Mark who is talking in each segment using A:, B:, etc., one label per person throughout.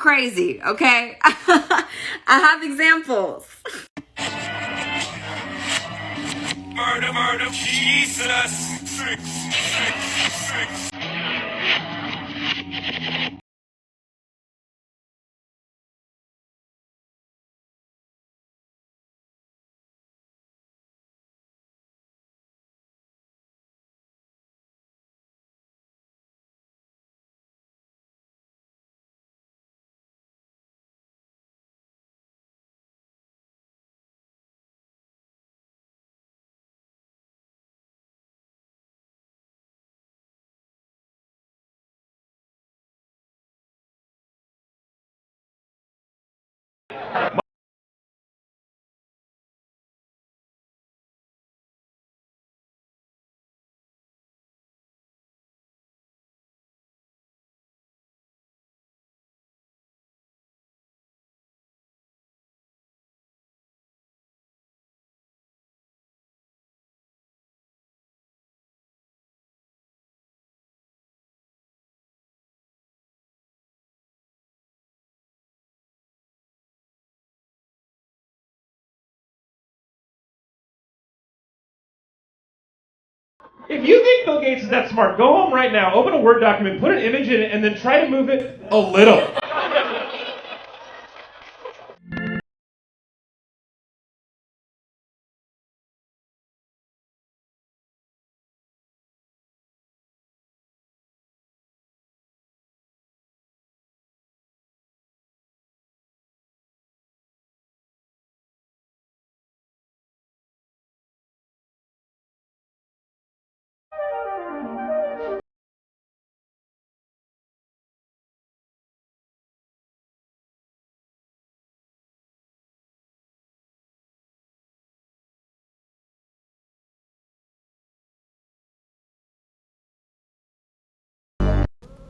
A: crazy, okay? I have examples.
B: Murder, Jesus.
C: If you think Bill Gates is that smart, go home right now, open a Word document, put an image in it, and then try to move it a little.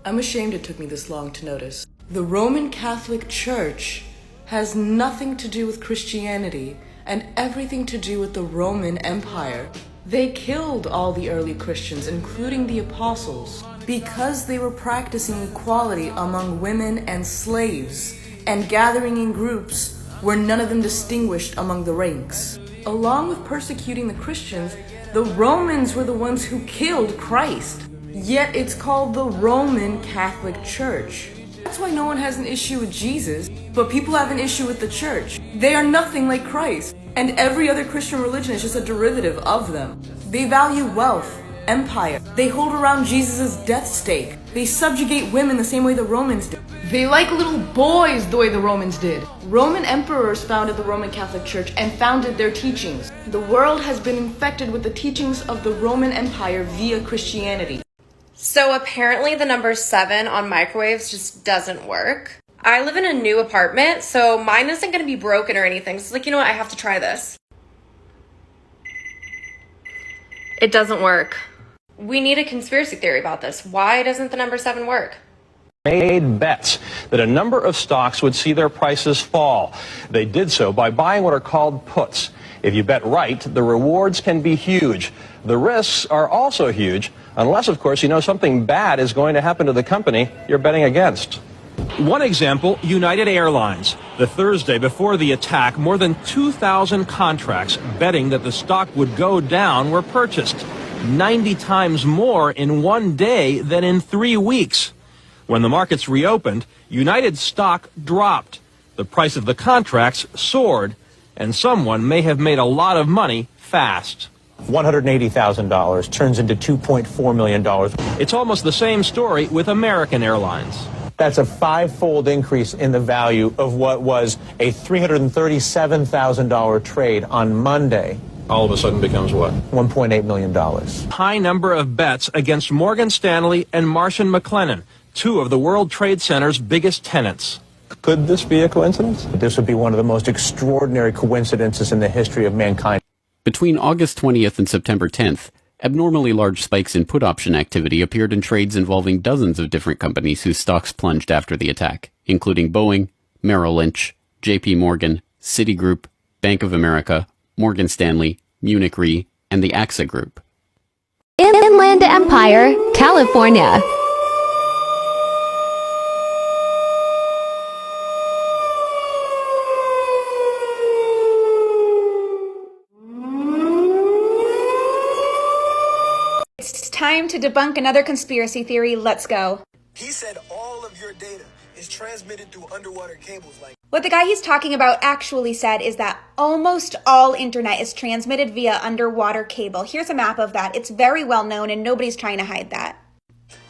D: I'm ashamed it took me this long to notice. The Roman Catholic Church has nothing to do with Christianity and everything to do with the Roman Empire. They killed all the early Christians, including the apostles, because they were practicing equality among women and slaves and gathering in groups where none of them distinguished among the ranks. Along with persecuting the Christians, the Romans were the ones who killed Christ. Yet it's called the Roman Catholic Church. That's why no one has an issue with Jesus, but people have an issue with the church. They are nothing like Christ, and every other Christian religion is just a derivative of them. They value wealth, empire. They hold around Jesus' death stake. They subjugate women the same way the Romans did. They like little boys the way the Romans did. Roman emperors founded the Roman Catholic Church and founded their teachings. The world has been infected with the teachings of the Roman Empire via Christianity.
A: So apparently the number 7 on microwaves just doesn't work. I live in a new apartment, so mine isn't going to be broken or anything. So it's like, you know what? I have to try this. It doesn't work. We need a conspiracy theory about this. Why doesn't the number 7 work?
E: Made bets that a number of stocks would see their prices fall. They did so by buying what are called puts. If you bet right, the rewards can be huge. The risks are also huge, unless, of course, you know something bad is going to happen to the company you're betting against. One example, United Airlines. The Thursday before the attack, more than 2,000 contracts betting that the stock would go down were purchased. 90 times more in one day than in 3 weeks. When the markets reopened, United stock dropped. The price of the contracts soared, and someone may have made a lot of money fast.
F: $180,000 turns into $2.4 million.
E: It's almost the same story with American Airlines.
F: That's a 5-fold increase in the value of what was a $337,000 trade on Monday.
E: All of a sudden becomes what?
F: $1.8 million.
E: High number of bets against Morgan Stanley and Marsh & McLennan, two of the World Trade Center's biggest tenants.
F: Could this be a coincidence? This would be one of the most extraordinary coincidences in the history of mankind.
G: Between August 20th and September 10th, abnormally large spikes in put option activity appeared in trades involving dozens of different companies whose stocks plunged after the attack, including Boeing, Merrill Lynch, JP Morgan, Citigroup, Bank of America, Morgan Stanley, Munich Re, and the AXA Group.
H: Inland Empire, California.
I: time to debunk another conspiracy theory. Let's go.
J: He said all of your data is transmitted through underwater cables.
I: What the guy he's talking about actually said is that almost all internet is transmitted via underwater cable. Here's a map of that. It's very well known and nobody's trying to hide that.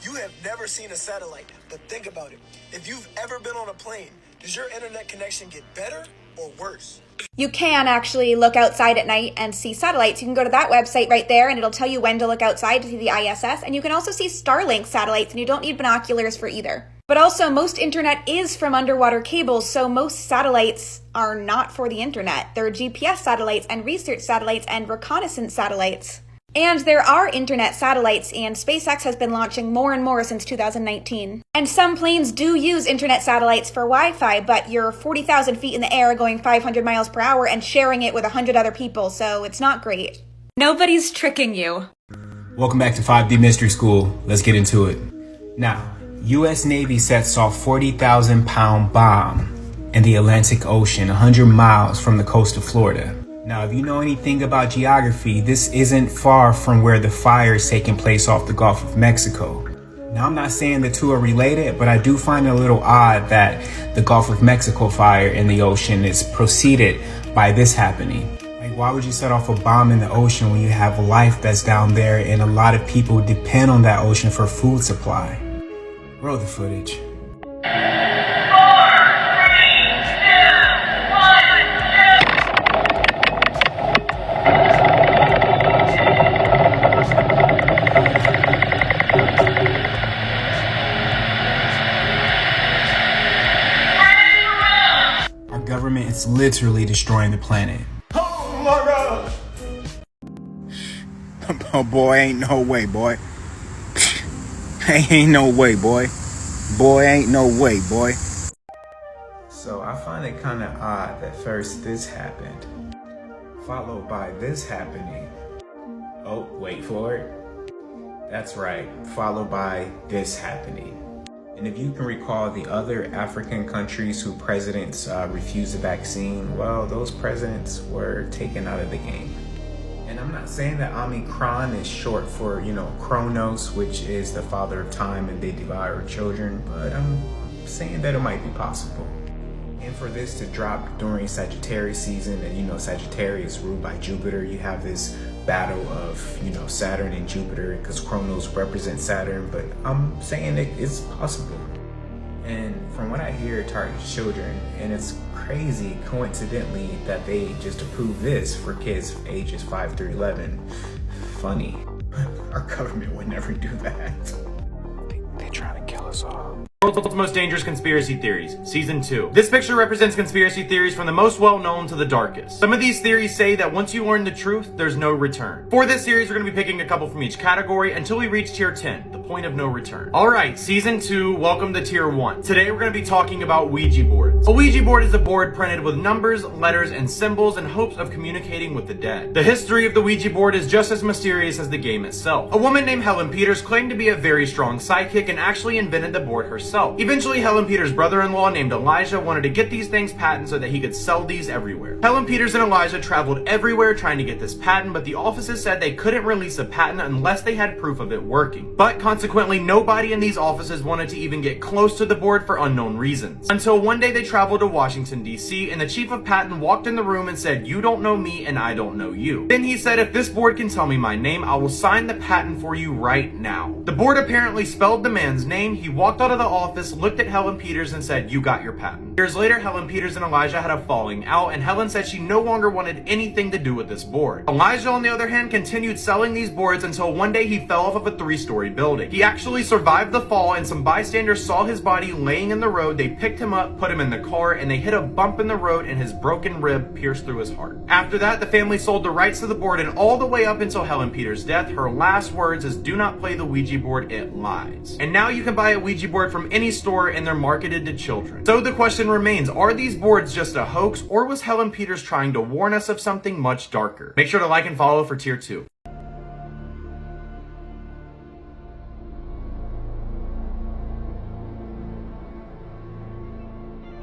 J: You have never seen a satellite, but think about it. If you've ever been on a plane, does your internet connection get better or worse?
I: You can actually look outside at night and see satellites. You can go to that website right there and it'll tell you when to look outside to see the ISS. And you can also see Starlink satellites and you don't need binoculars for either. But also, most internet is from underwater cables, so most satellites are not for the internet. They're GPS satellites and research satellites and reconnaissance satellites. And there are internet satellites, and SpaceX has been launching more and more since 2019. And some planes do use internet satellites for Wi-Fi, but you're 40,000 feet in the air going 500 miles per hour and sharing it with 100 other people, so it's not great. Nobody's tricking you.
K: Welcome back to 5D Mystery School. Let's get into it. Now, U.S. Navy sets off 40,000-pound bomb in the Atlantic Ocean, 100 miles from the coast of Florida. Now, if you know anything about geography, this isn't far from where the fire is taking place off the Gulf of Mexico. Now, I'm not saying the two are related, but I do find it a little odd that the Gulf of Mexico fire in the ocean is preceded by this happening. Like, why would you set off a bomb in the ocean when you have life that's down there and a lot of people depend on that ocean for food supply? Roll the footage. Our government is literally destroying the planet.
C: Oh my God!
K: Oh boy, ain't no way, boy. Ain't no way, boy. Boy, ain't no way, boy. So I find it kind of odd that first this happened, followed by this happening. Oh, wait for it. That's right, followed by this happening. And if you can recall the other African countries who presidents refused the vaccine, well, those presidents were taken out of the game. And I'm not saying that Omicron is short for, Kronos, which is the father of time and they devour children, but I'm saying that it might be possible. And for this to drop during Sagittarius season, and Sagittarius ruled by Jupiter, you have this battle of, Saturn and Jupiter, because Kronos represents Saturn, but I'm saying that it's possible. And from what I hear, it targets children, and it's crazy, coincidentally, that they just approved this for kids ages 5 through 11. Funny. Our government would never do that. They trying to kill us all.
L: World's Most Dangerous Conspiracy Theories, Season 2. This picture represents conspiracy theories from the most well-known to the darkest. Some of these theories say that once you learn the truth, there's no return. For this series, we're going to be picking a couple from each category until we reach Tier 10, the point of no return. Alright, Season 2, welcome to Tier 1. Today, we're going to be talking about Ouija boards. A Ouija board is a board printed with numbers, letters, and symbols in hopes of communicating with the dead. The history of the Ouija board is just as mysterious as the game itself. A woman named Helen Peters claimed to be a very strong psychic and actually invented the board herself. Eventually, Helen Peters' brother-in-law named Elijah wanted to get these things patented so that he could sell these everywhere. Helen Peters and Elijah traveled everywhere trying to get this patent, but the offices said they couldn't release a patent unless they had proof of it working. But consequently, nobody in these offices wanted to even get close to the board for unknown reasons. Until one day they traveled to Washington, D.C., and the chief of patent walked in the room and said, "You don't know me and I don't know you." Then he said, "If this board can tell me my name, I will sign the patent for you right now." The board apparently spelled the man's name. He walked out of the office, looked at Helen Peters and said, "You got your patent." Years later, Helen Peters and Elijah had a falling out, and Helen said she no longer wanted anything to do with this board. Elijah, on the other hand, continued selling these boards until one day he fell off of a 3-story building. He actually survived the fall, and some bystanders saw his body laying in the road. They picked him up, put him in the car, and they hit a bump in the road, and his broken rib pierced through his heart. After that, the family sold the rights to the board, and all the way up until Helen Peters' death, her last words is, "Do not play the Ouija board, it lies." And now you can buy a Ouija board from any store, and they're marketed to children. So the question remains, are these boards just a hoax, or was Helen Peters trying to warn us of something much darker? Make sure to like and follow for Tier 2.